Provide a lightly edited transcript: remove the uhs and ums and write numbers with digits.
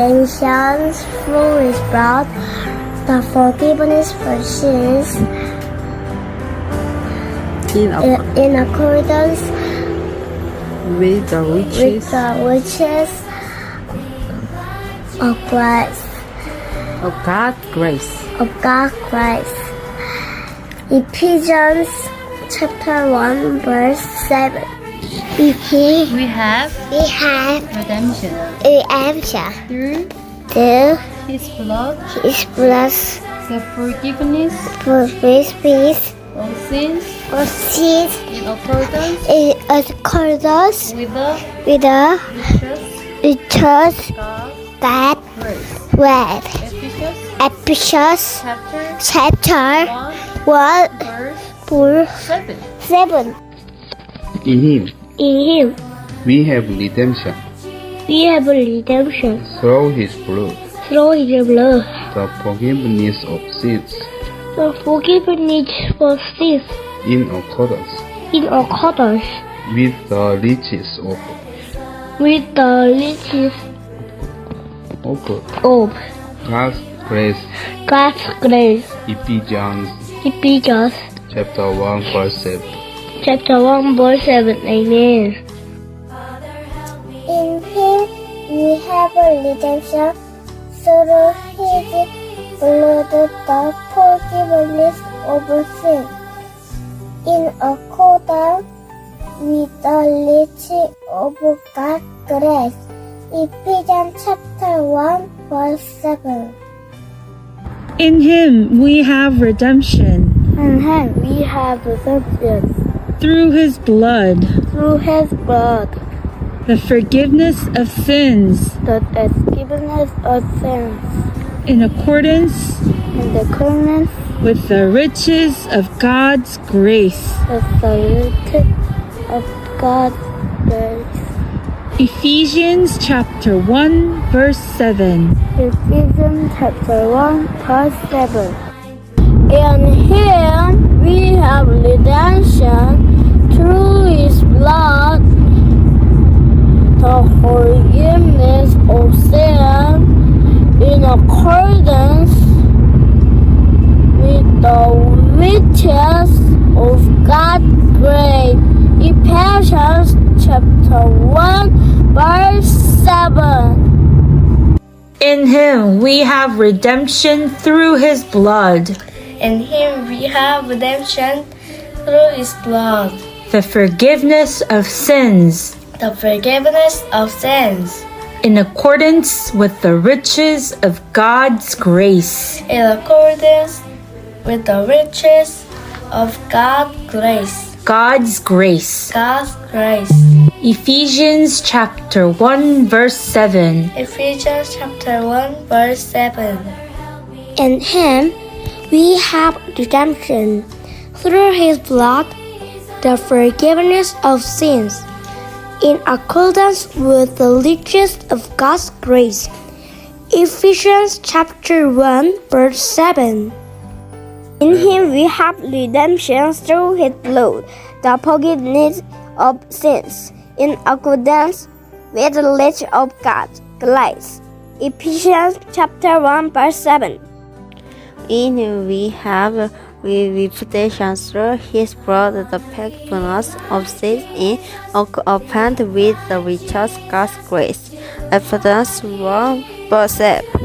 redemption through His blood, the forgiveness for sins, in accordance with the riches of grace. of God's grace. Ephesians chapter 1 verse 7. We have redemption through His blood, the forgiveness of sins in accordance with the riches God's grace. Ephesians chapter 1 verse 7. In Him, we have redemption through His blood, the forgiveness of sins, in accordance with the riches of God's grace. Ephesians chapter 1 verse 7. Amen. In Him we have redemption through His blood, the forgiveness of sin, in accordance with the riches of God's grace. Ephesians chapter 1 verse 7. In Him we have redemption In Him we have redemption through His blood, the forgiveness of sins, in accordance with the riches of God's grace. Ephesians chapter 1 verse 7. In Him we have redemption through His blood, the forgiveness of sin, in accordance with the riches of God's grace. Ephesians chapter 1 verse 7. In Him we have redemption through His blood, In Him we have redemption through His blood, the forgiveness of sins, in accordance with the riches of God's grace. in accordance with the riches of God's grace. God's grace. Ephesians chapter 1 verse 7. Ephesians chapter 1 verse 7. In Him we have redemption through His blood, the forgiveness of sins, in accordance with the riches of God's grace. Ephesians chapter 1 verse 7. In Him we have redemption through His blood, the forgiveness of sins, in accordance with the riches of God's grace. Ephesians chapter 1 verse 7. In Him we have redemption through His blood, the forgiveness of sins in accordance with the riches of God's grace. Ephesians 1 verse 7.